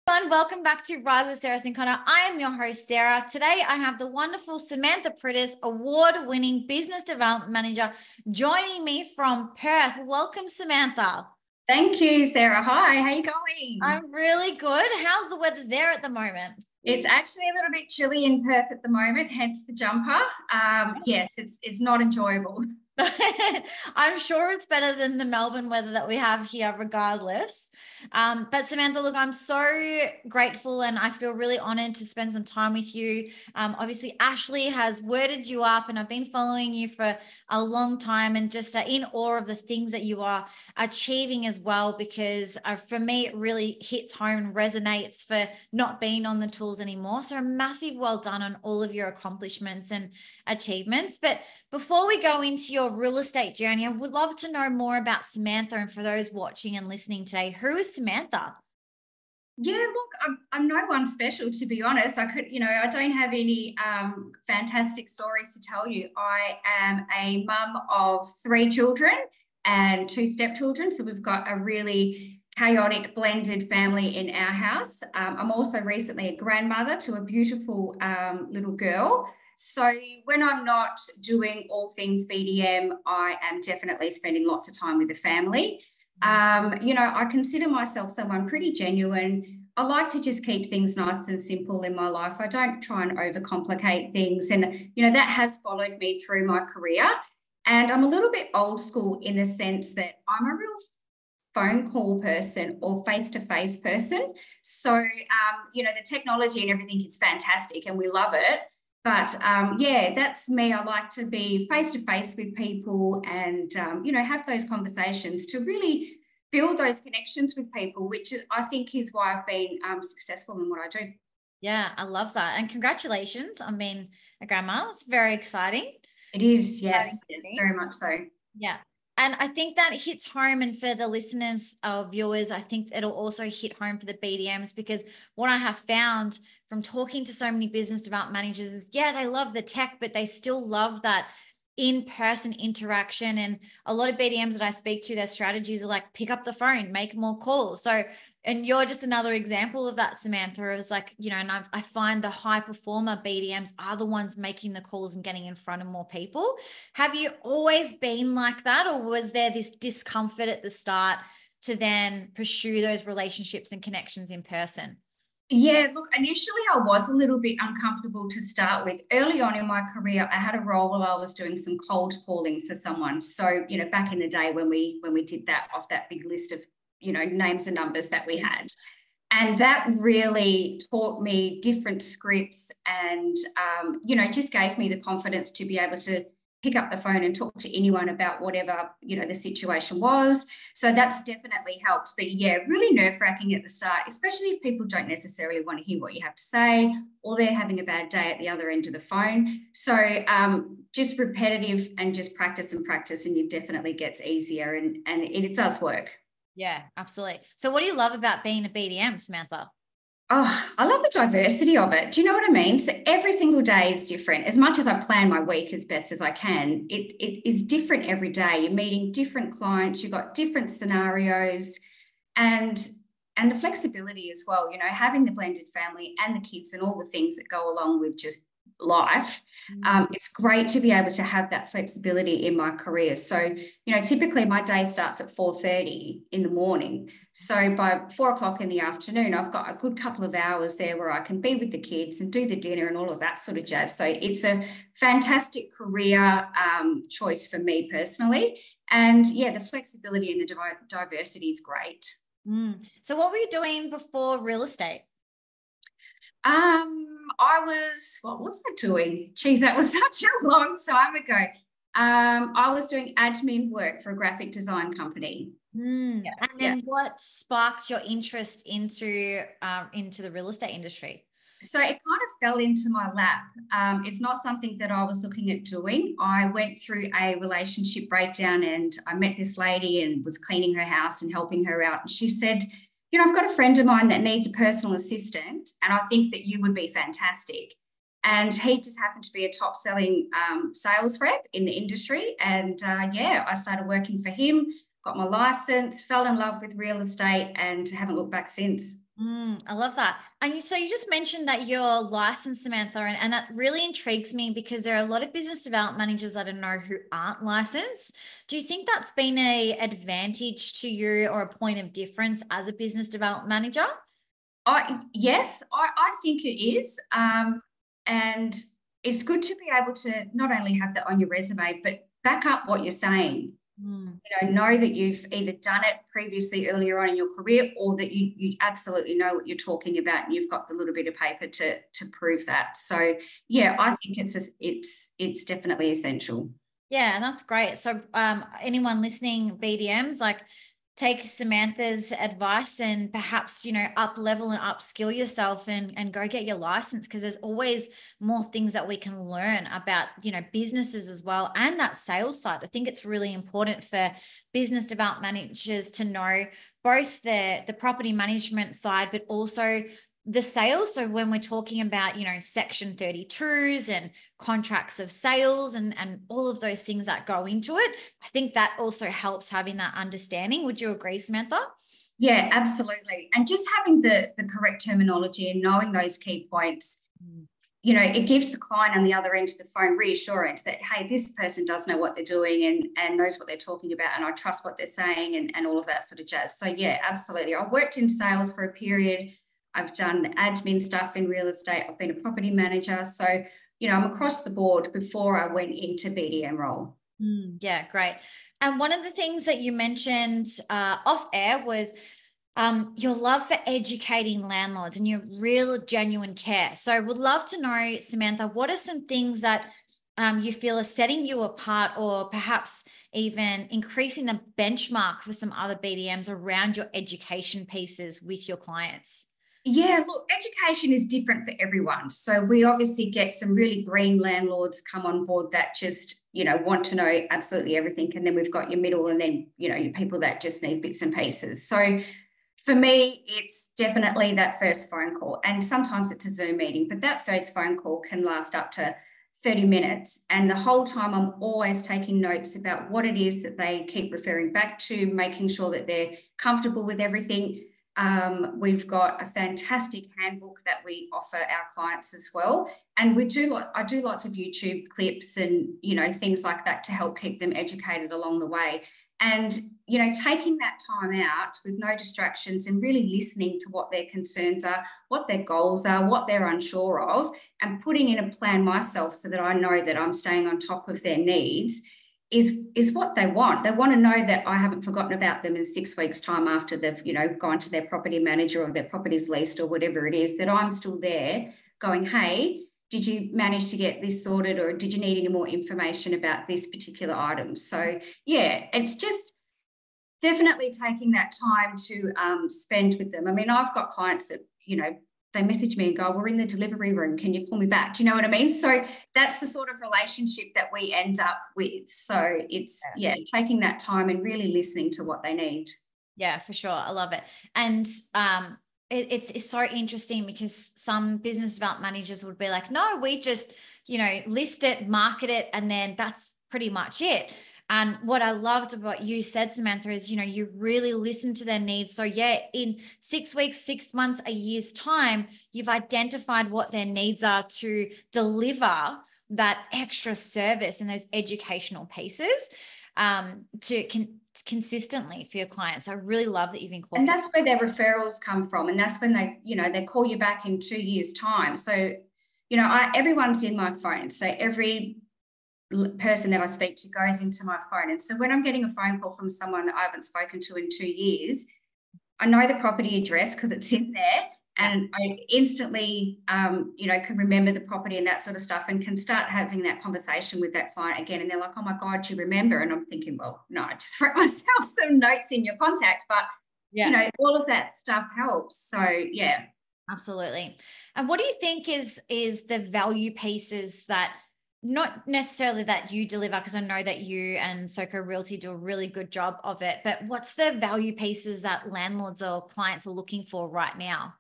Everyone, welcome back to Rise with Sarah Sincona. I am your host, Sarah. Today, I have the wonderful Samantha Priddis, award-winning business development manager, joining me from Perth. Welcome, Samantha. Thank you, Sarah. Hi, how are you going? I'm really good. How's the weather there at the moment? It's actually a little bit chilly in Perth at the moment, hence the jumper. Yes, it's not enjoyable. I'm sure it's better than the Melbourne weather that we have here regardless. But Samantha, look, I'm so grateful and I feel really honored to spend some time with you. Obviously, Ashley has worded you up and I've been following you for a long time and just in awe of the things that you are achieving as well, because for me, it really hits home and resonates for not being on the tools anymore. So a massive well done on all of your accomplishments and achievements. But before we go into your real estate journey, I would love to know more about Samantha. And for those watching and listening today, who is Samantha? Yeah, look, I'm no one special, to be honest. I don't have any fantastic stories to tell you. I am a mum of 3 children and 2 stepchildren. So we've got a really chaotic blended family in our house. I'm also recently a grandmother to a beautiful little girl. So when I'm not doing all things BDM, I am definitely spending lots of time with the family. I consider myself someone pretty genuine. I like to just keep things nice and simple in my life. I don't try and overcomplicate things. And, that has followed me through my career. And I'm a little bit old school in the sense that I'm a real phone call person or face-to-face person. So, the technology and everything is fantastic and we love it. But that's me. I like to be face-to-face with people and, have those conversations to really build those connections with people, which I think is why I've been successful in what I do. Yeah, I love that. And congratulations on being a grandma. It's very exciting. It is, yes, very much so. Yeah. And I think that hits home. And for the listeners or viewers, I think it'll also hit home for the BDMs, because what I have found from talking to so many business development managers is, they love the tech, but they still love that in-person interaction. And a lot of BDMs that I speak to, their strategies are like, pick up the phone, make more calls. So, and you're just another example of that, Samantha. It was like, and I find the high performer BDMs are the ones making the calls and getting in front of more people. Have you always been like that? Or was there this discomfort at the start to then pursue those relationships and connections in person? Yeah, look, initially I was a little bit uncomfortable to start with. Early on in my career, I had a role where I was doing some cold calling for someone. So, back in the day when we did that off that big list of, names and numbers that we had. And that really taught me different scripts and, just gave me the confidence to be able to pick up the phone and talk to anyone about whatever, the situation was. So that's definitely helped. But yeah, really nerve-wracking at the start, especially if people don't necessarily want to hear what you have to say or they're having a bad day at the other end of the phone. So just repetitive and just practice and it definitely gets easier and it does work. Yeah, absolutely. So what do you love about being a BDM, Samantha? Oh, I love the diversity of it. Do you know what I mean? So every single day is different. As much as I plan my week as best as I can, it is different every day. You're meeting different clients, you've got different scenarios and the flexibility as well, having the blended family and the kids and all the things that go along with just life. It's great to be able to have that flexibility in my career. So, typically my day starts at 4:30 in the morning. So by 4:00 in the afternoon, I've got a good couple of hours there where I can be with the kids and do the dinner and all of that sort of jazz. So it's a fantastic career choice for me personally. And yeah, the flexibility and the diversity is great. So what were you doing before real estate? What was I doing? Geez, that was such a long time ago. I was doing admin work for a graphic design company. And then what sparked your interest into the real estate industry? So it kind of fell into my lap. It's not something that I was looking at doing. I went through a relationship breakdown and I met this lady and was cleaning her house and helping her out. And she said, I've got a friend of mine that needs a personal assistant and I think that you would be fantastic. And he just happened to be a top selling sales rep in the industry. And I started working for him, got my license, fell in love with real estate and haven't looked back since. I love that. And so you just mentioned that you're licensed, Samantha, and that really intrigues me because there are a lot of business development managers that I know who aren't licensed. Do you think that's been a advantage to you or a point of difference as a business development manager? Yes, I think it is. And it's good to be able to not only have that on your resume, but back up what you're saying. Know that you've either done it previously earlier on in your career, or that you absolutely know what you're talking about and you've got the little bit of paper to prove that. So yeah, I think it's definitely essential. Yeah, and that's great. So anyone listening, BDMs, like take Samantha's advice and perhaps, up level and upskill yourself and go get your license, because there's always more things that we can learn about, businesses as well, and that sales side. I think it's really important for business development managers to know both the property management side, but also the sales. So when we're talking about, section 32s and contracts of sales and all of those things that go into it, I think that also helps having that understanding. Would you agree, Samantha? Yeah, absolutely. And just having the correct terminology and knowing those key points, it gives the client on the other end of the phone reassurance that, hey, this person does know what they're doing and knows what they're talking about, and I trust what they're saying and all of that sort of jazz. So yeah, absolutely. I worked in sales for a period. I've done admin stuff in real estate. I've been a property manager. So, I'm across the board before I went into BDM role. Yeah, great. And one of the things that you mentioned off air was your love for educating landlords and your real genuine care. So I would love to know, Samantha, what are some things that you feel are setting you apart, or perhaps even increasing the benchmark for some other BDMs around your education pieces with your clients? Yeah, look, education is different for everyone. So we obviously get some really green landlords come on board that just, want to know absolutely everything. And then we've got your middle, and then, your people that just need bits and pieces. So for me, it's definitely that first phone call. And sometimes it's a Zoom meeting, but that first phone call can last up to 30 minutes. And the whole time I'm always taking notes about what it is that they keep referring back to, making sure that they're comfortable with everything. We've got a fantastic handbook that we offer our clients as well. And I do lots of YouTube clips and, things like that to help keep them educated along the way. And, taking that time out with no distractions and really listening to what their concerns are, what their goals are, what they're unsure of, and putting in a plan myself so that I know that I'm staying on top of their needs is what they want. They want to know that I haven't forgotten about them in 6 weeks' time after they've, gone to their property manager or their property's leased or whatever it is, that I'm still there going, hey, did you manage to get this sorted, or did you need any more information about this particular item? So yeah, it's just definitely taking that time to spend with them. I mean, I've got clients that, they message me and go, we're in the delivery room, can you call me back? Do you know what I mean? So that's the sort of relationship that we end up with. So it's, taking that time and really listening to what they need. Yeah, for sure. I love it. And it's so interesting because some business development managers would be like, no, we just, list it, market it, and then that's pretty much it. And what I loved about what you said, Samantha, is, you really listen to their needs. So yeah, in 6 weeks, 6 months, a year's time, you've identified what their needs are to deliver that extra service and those educational pieces consistently for your clients. I really love that you've incorporated. And that's where their referrals come from. And that's when they call you back in 2 years' time. So, everyone's in my phone. So every person that I speak to goes into my phone. And so when I'm getting a phone call from someone that I haven't spoken to in 2 years, I know the property address because it's in there. And I instantly, can remember the property and that sort of stuff, and can start having that conversation with that client again. And they're like, oh my God, do you remember? And I'm thinking, well, no, I just wrote myself some notes in your contact, but all of that stuff helps. So yeah. Absolutely. And what do you think is the value pieces that, not necessarily that you deliver, because I know that you and Soko Realty do a really good job of it, but what's the value pieces that landlords or clients are looking for right now?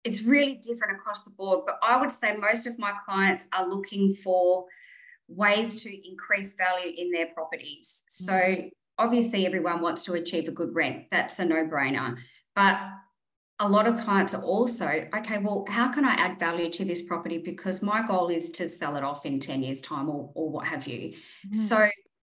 It's really different across the board, but I would say most of my clients are looking for ways to increase value in their properties. So obviously everyone wants to achieve a good rent. That's a no-brainer. But a lot of clients are also, okay, well, how can I add value to this property? Because my goal is to sell it off in 10 years' time or what have you. So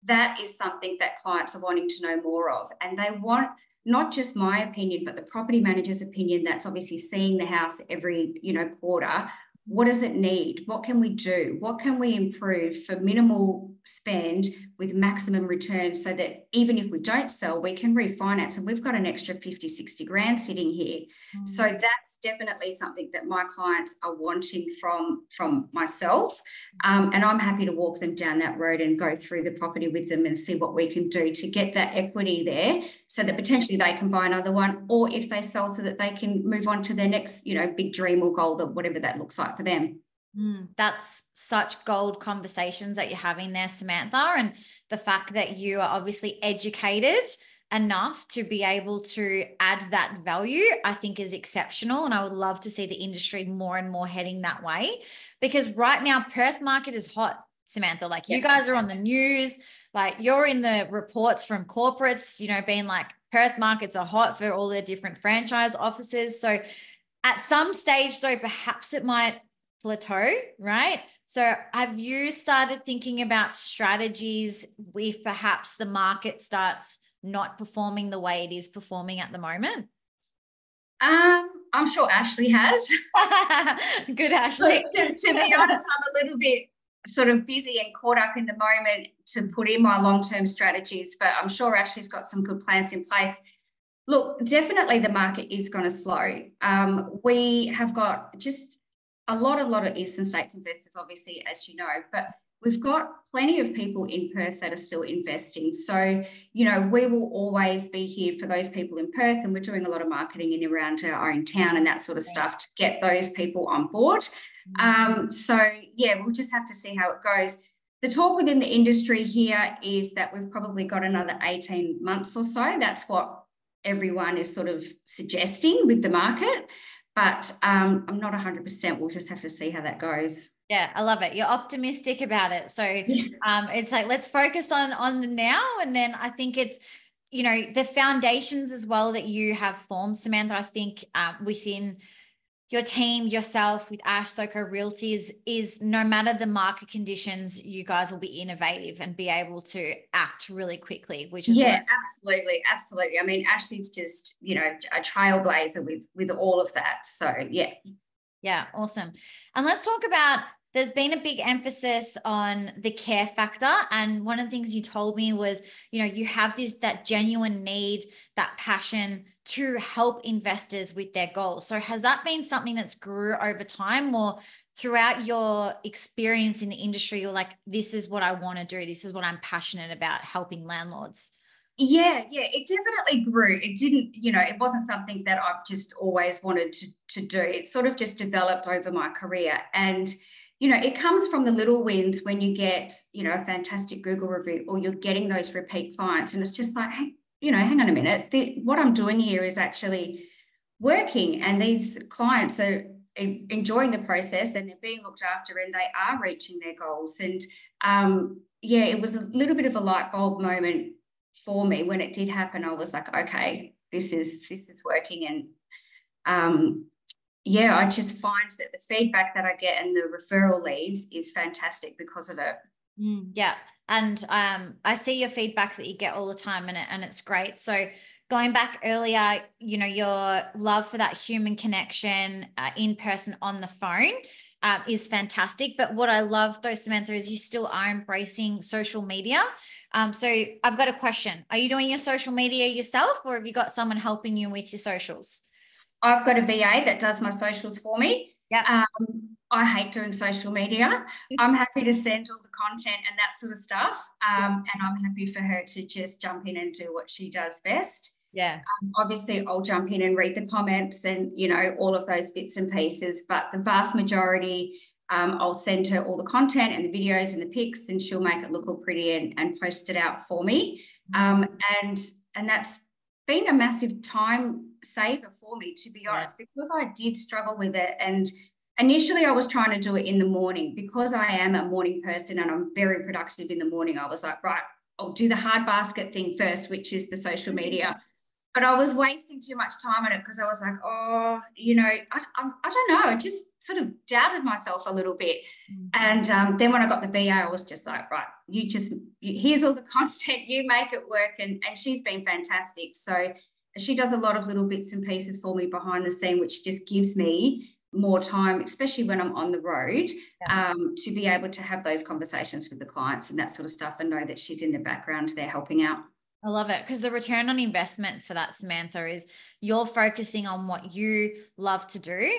that is something that clients are wanting to know more of. And they want not just my opinion, but the property manager's opinion that's obviously seeing the house every, quarter. What does it need? What can we do? What can we improve for minimal spend with maximum return, so that even if we don't sell, we can refinance and we've got an extra 50, 60 grand sitting here. So that's definitely something that my clients are wanting from myself. And I'm happy to walk them down that road and go through the property with them and see what we can do to get that equity there, so that potentially they can buy another one, or if they sell, so that they can move on to their next, big dream or goal, that whatever that looks like for them. That's such gold conversations that you're having there, Samantha. And the fact that you are obviously educated enough to be able to add that value, I think is exceptional. And I would love to see the industry more and more heading that way, because right now Perth market is hot, Samantha. Like, you guys are on the news, like you're in the reports from corporates, being like, Perth markets are hot for all their different franchise offices. So at some stage though, perhaps it might plateau, right? So have you started thinking about strategies if perhaps the market starts not performing the way it is performing at the moment? I'm sure Ashley has. Good, Ashley. To be honest, I'm a little bit sort of busy and caught up in the moment to put in my long-term strategies, but I'm sure Ashley's got some good plans in place. Look, definitely the market is going to slow. We have got just a lot of eastern states investors, obviously, as you know, but we've got plenty of people in Perth that are still investing. So, we will always be here for those people in Perth, and we're doing a lot of marketing in around our own town and that sort of stuff to get those people on board. So, we'll just have to see how it goes. The talk within the industry here is that we've probably got another 18 months or so. That's what everyone is sort of suggesting with the market. But I'm not 100%. We'll just have to see how that goes. Yeah, I love it. You're optimistic about it. So it's like, let's focus on the now. And then I think it's, the foundations as well that you have formed, Samantha, I think within your team, yourself, with Ash Soko Realty is no matter the market conditions, you guys will be innovative and be able to act really quickly, which is absolutely. I mean, Ashley's just, a trailblazer with all of that. So yeah, awesome. And let's talk about, there's been a big emphasis on the care factor. And one of the things you told me was, you have that genuine need, that passion to help investors with their goals. So has that been something that's grew over time, or throughout your experience in the industry, you're like, this is what I want to do. This is what I'm passionate about, helping landlords? Yeah, it definitely grew. It didn't, it wasn't something that I've just always wanted to do. It sort of just developed over my career. And it comes from the little wins when you get, a fantastic Google review, or you're getting those repeat clients. And it's just like, hey, hang on a minute. What I'm doing here is actually working. And these clients are enjoying the process, and they're being looked after, and they are reaching their goals. And it was a little bit of a light bulb moment for me when it did happen. I was like, okay, this is working. And I just find that the feedback that I get and the referral leads is fantastic because of it. Yeah. And I see your feedback that you get all the time, and it's great. So going back earlier, your love for that human connection in person on the phone is fantastic. But what I love though, Samantha, is you still are embracing social media. So I've got a question. Are you doing your social media yourself, or have you got someone helping you with your socials? I've got a VA that does my socials for me. Yeah. I hate doing social media. I'm happy to send all the content and that sort of stuff. And I'm happy for her to just jump in and do what she does best. Yeah. Obviously, I'll jump in and read the comments and, all of those bits and pieces. But the vast majority, I'll send her all the content and the videos and the pics, and she'll make it look all pretty and post it out for me. And that's been a massive time saver for me, to be honest, because I did struggle with it. And initially I was trying to do it in the morning because I am a morning person and I'm very productive in the morning. I was like, right, I'll do the hard basket thing first, which is the social media. But I was wasting too much time on it because I was like, oh, you know, I don't know. I just sort of doubted myself a little bit. And then when I got the VA, I was just like, right, here's all the content, you make it work. And she's been fantastic. So she does a lot of little bits and pieces for me behind the scene, which just gives me more time, especially when I'm on the road, to be able to have those conversations with the clients and that sort of stuff, and know that she's in the background there helping out. I love it, because the return on investment for that, Samantha, is you're focusing on what you love to do,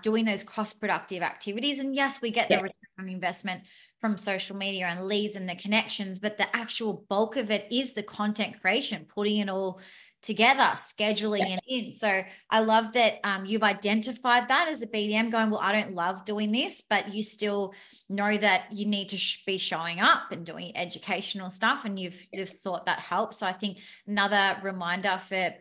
doing those cost productive activities. And yes, we get the return on investment from social media and leads and the connections, but the actual bulk of it is the content creation, putting it all together, scheduling it in. So I love that you've identified that as a BDM, going, well, I don't love doing this, but you still know that you need to be showing up and doing educational stuff, and you've sought that help. So I think another reminder for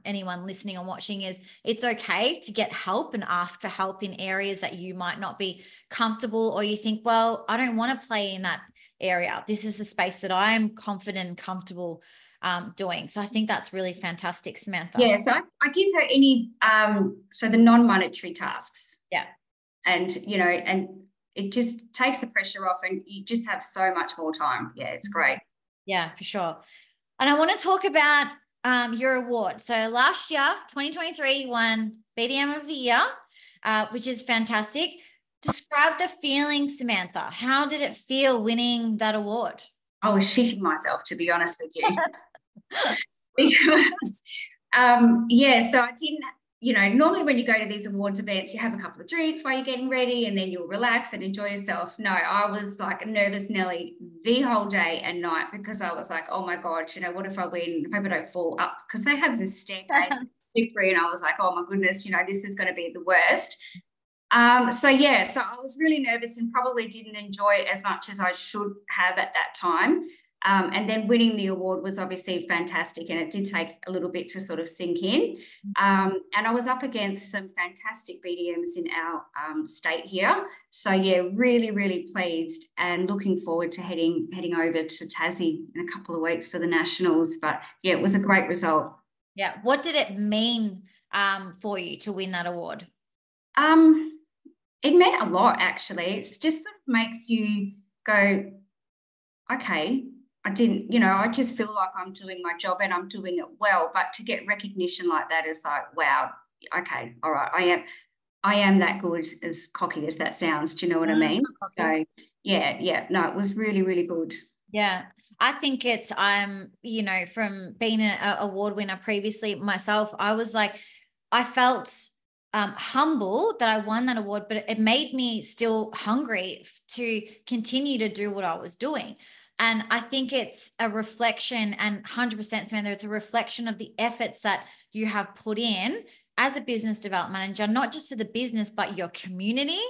anyone listening and watching is it's okay to get help and ask for help in areas that you might not be comfortable, or you think, well, I don't want to play in that area. This is the space that I'm confident and comfortable doing. So I think that's really fantastic, Samantha. Yeah, so I give her any so the non-monetary tasks. Yeah. And you know, and it just takes the pressure off, and you just have so much more time. Yeah, it's great. Yeah, for sure. And I want to talk about your award. So last year, 2023, you won BDM of the Year, which is fantastic. Describe the feeling, Samantha. How did it feel winning that award? I was shitting myself, to be honest with you. Because so I didn't, you know, normally when you go to these awards events, you have a couple of drinks while you're getting ready, and then you'll relax and enjoy yourself. No, I was like a nervous Nelly the whole day and night, because I was like, oh my God, you know, what if I win? I hope I don't fall up, because they have this staircase slippery, and I was like, oh my goodness, you know, this is going to be the worst. So I was really nervous and probably didn't enjoy it as much as I should have at that time. And then winning the award was obviously fantastic, and it did take a little bit to sort of sink in. And I was up against some fantastic BDMs in our state here. So yeah, really, really pleased, and looking forward to heading over to Tassie in a couple of weeks for the nationals. But yeah, it was a great result. Yeah. What did it mean for you to win that award? It meant a lot, actually. It just sort of makes you go, okay, I just feel like I'm doing my job and I'm doing it well. But to get recognition like that is like, wow, okay, all right, I am that good, as cocky as that sounds. Do you know what I mean? So no, it was really, really good. Yeah. I think it's, you know, from being an award winner previously myself, I was like, I felt humble that I won that award, but it made me still hungry to continue to do what I was doing. And I think it's a reflection, and 100% Samantha, it's a reflection of the efforts that you have put in as a business development manager, not just to the business, but your community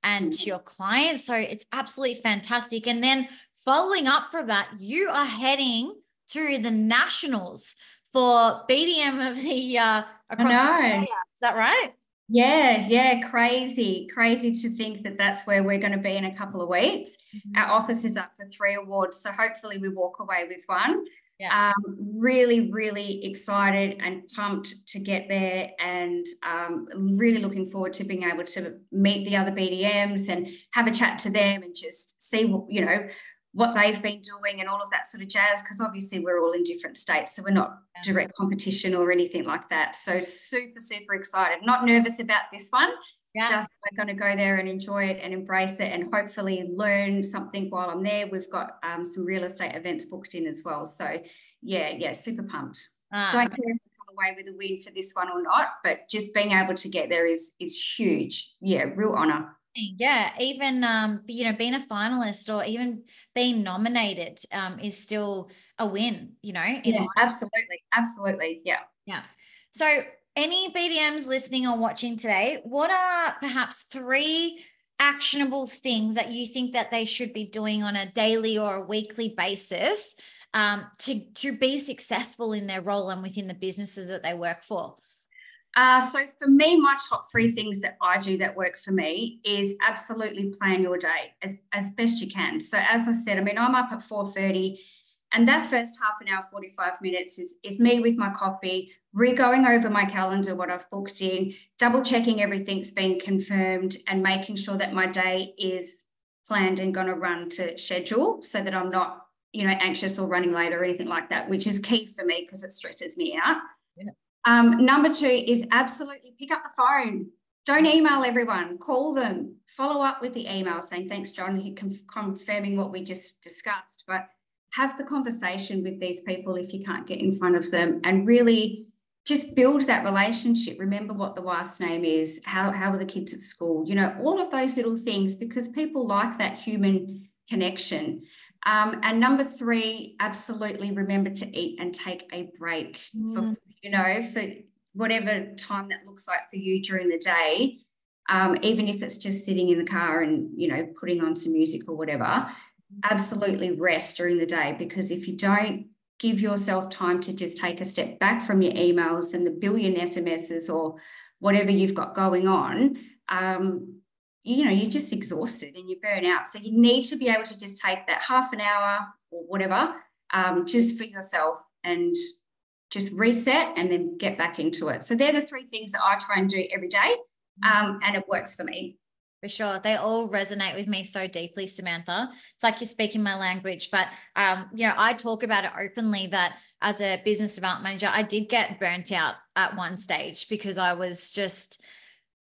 and to your clients. So it's absolutely fantastic. And then following up from that, you are heading to the nationals for BDM of the Year across Australia. Is that right? Yeah, crazy to think that that's where we're going to be in a couple of weeks. Our office is up for 3 awards, so hopefully we walk away with one. Really, really excited and pumped to get there, and really looking forward to being able to meet the other BDMs and have a chat to them and just see what they've been doing and all of that sort of jazz, because obviously we're all in different states, so we're not direct competition or anything like that. So super excited. Not nervous about this one. Just we're going to go there and enjoy it and embrace it, and hopefully learn something while I'm there. We've got some real estate events booked in as well. So yeah, super pumped. Don't care if we come away with a win for this one or not, but just being able to get there is huge. Yeah, real honor. Yeah, even being a finalist or even being nominated is still a win, absolutely. Yeah. So any BDMs listening or watching today, what are perhaps 3 actionable things that you think that they should be doing on a daily or a weekly basis to be successful in their role and within the businesses that they work for? So for me, my top 3 things that I do that work for me is absolutely plan your day as best you can. So as I said, I'm up at 4:30, And that first half an hour, 45 minutes is me with my coffee, going over my calendar, what I've booked in, double checking everything's been confirmed and making sure that my day is planned and going to run to schedule so that I'm not, anxious or running late or anything like that, which is key for me because it stresses me out. Yeah. Number 2 is absolutely pick up the phone. Don't email everyone, call them, follow up with the email saying, thanks, John, confirming what we just discussed, but have the conversation with these people if you can't get in front of them and really just build that relationship. Remember what the wife's name is, how are the kids at school, all of those little things, because people like that human connection. And number 3, absolutely remember to eat and take a break for whatever time that looks like for you during the day, even if it's just sitting in the car and, putting on some music or whatever, absolutely rest during the day, because if you don't give yourself time to just take a step back from your emails and the billion SMSs or whatever you've got going on, you're just exhausted and you burn out. So you need to be able to just take that half an hour or whatever, just for yourself and just reset and then get back into it. So they're the 3 things that I try and do every day, and it works for me. For sure. They all resonate with me so deeply, Samantha. It's like you're speaking my language, but, I talk about it openly that as a business development manager, I did get burnt out at one stage because I was just,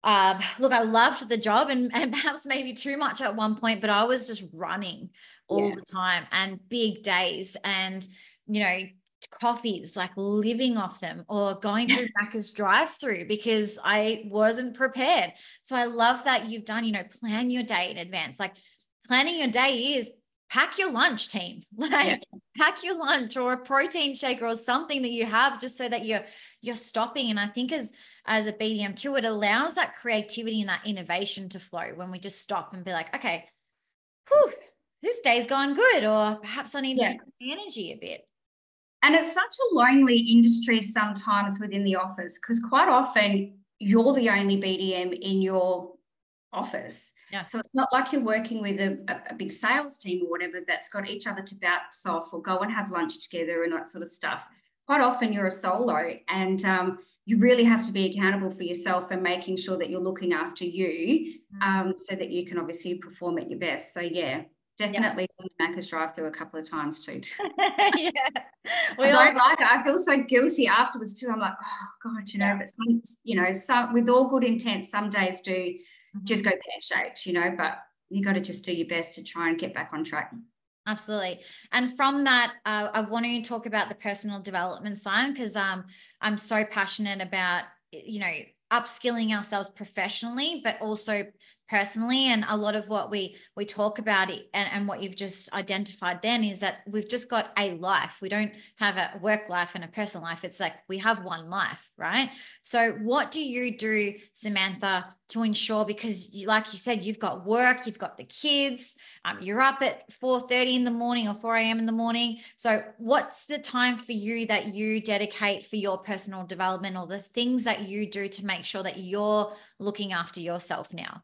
look, I loved the job and perhaps maybe too much at one point, but I was just running all the time and big days and, coffees, like living off them or going through Macca's drive-through because I wasn't prepared. So I love that you've done, plan your day in advance. Like planning your day is pack your lunch, team, pack your lunch or a protein shaker or something that you have just so that you're stopping. And I think as a BDM too, it allows that creativity and that innovation to flow when we just stop and be like, okay, this day's gone good, or perhaps I need to pick up the energy a bit. And it's such a lonely industry sometimes within the office, because quite often you're the only BDM in your office. Yeah. So it's not like you're working with a big sales team or whatever that's got each other to bounce off or go and have lunch together and that sort of stuff. Quite often you're a solo, and you really have to be accountable for yourself and making sure that you're looking after you, so that you can obviously perform at your best. So definitely done the Macca's drive-through a couple of times too. Yeah. I don't like it. I feel so guilty afterwards too. I'm like, oh God, but some with all good intent, some days do just go pear-shaped, but you got to just do your best to try and get back on track. Absolutely. And from that, I want to talk about the personal development side, because I'm so passionate about, upskilling ourselves professionally, but also personally. And a lot of what we talk about it and what you've just identified then is that we've just got a life. We don't have a work life and a personal life. It's like we have one life, right? So what do you do, Samantha, to ensure, because like you said, you've got work, you've got the kids, you're up at 4:30 in the morning or 4 a.m. in the morning. So what's the time for you that you dedicate for your personal development, or the things that you do to make sure that you're looking after yourself now?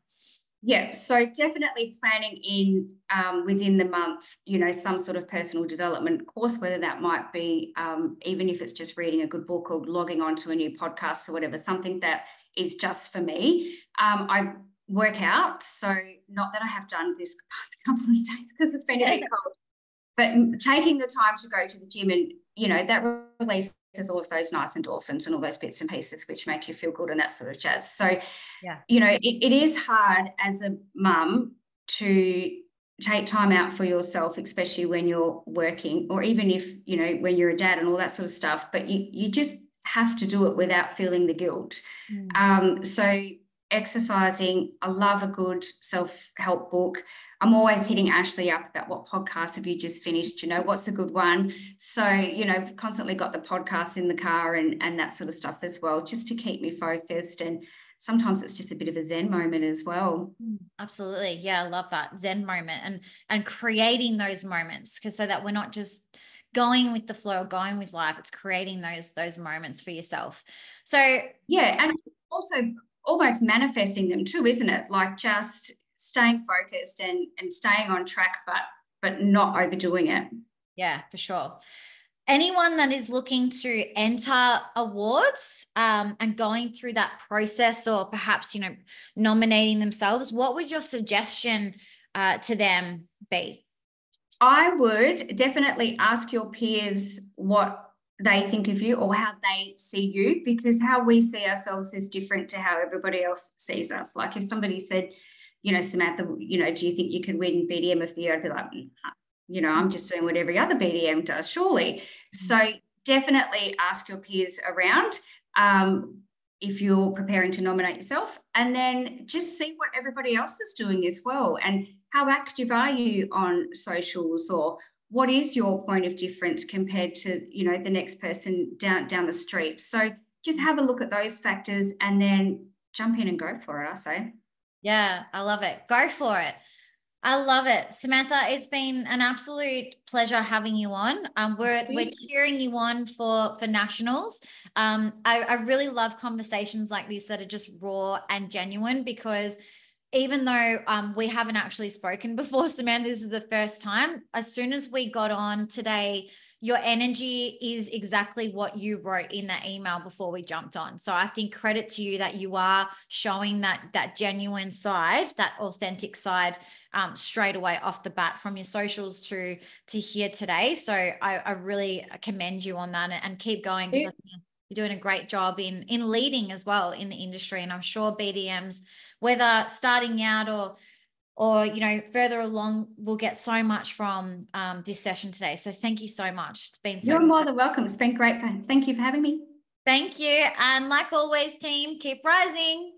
Yeah, so definitely planning in within the month, some sort of personal development course, whether that might be even if it's just reading a good book or logging on to a new podcast or whatever, something that is just for me. I work out, so not that I have done this past couple of days because it's been a bit cold, but taking the time to go to the gym and, that releases all of those nice endorphins and all those bits and pieces which make you feel good and that sort of jazz. So, it is hard as a mum to take time out for yourself, especially when you're working, or even if, when you're a dad and all that sort of stuff, but you just have to do it without feeling the guilt. So exercising, I love a good self-help book. I'm always hitting Ashley up about what podcast have you just finished, what's a good one. So, I've constantly got the podcasts in the car and that sort of stuff as well, just to keep me focused. And sometimes it's just a bit of a Zen moment as well. Absolutely. Yeah, I love that Zen moment and creating those moments, because so that we're not just going with the flow, going with life, it's creating those moments for yourself. So and also almost manifesting them too, isn't it? Like just staying focused and staying on track, but not overdoing it. Yeah, for sure. Anyone that is looking to enter awards and going through that process, or perhaps, you know, nominating themselves, what would your suggestion to them be? I would definitely ask your peers what they think of you or how they see you, because how we see ourselves is different to how everybody else sees us. Like if somebody said, you know, Samantha, you know, do you think you could win BDM of the year? I'd be like, you know, I'm just doing what every other BDM does, surely. So definitely ask your peers around if you're preparing to nominate yourself, and then just see what everybody else is doing as well. And how active are you on socials, or what is your point of difference compared to, you know, the next person down the street? So just have a look at those factors and then jump in and go for it, I say. Yeah, I love it. Go for it. I love it. Samantha, it's been an absolute pleasure having you on. We're cheering you on for nationals. I really love conversations like this that are just raw and genuine, because even though we haven't actually spoken before, Samantha, this is the first time. As soon as we got on today, your energy is exactly what you wrote in that email before we jumped on. So I think credit to you that you are showing that genuine side, that authentic side, straight away off the bat, from your socials to here today. So I really commend you on that, and keep going, because I think you're doing a great job in leading as well in the industry. And I'm sure BDMs, whether starting out or you know, further along, will get so much from this session today. So thank you so much. It's been so You're more than welcome. It's been great fun. Thank you for having me. Thank you. And like always, team, keep rising.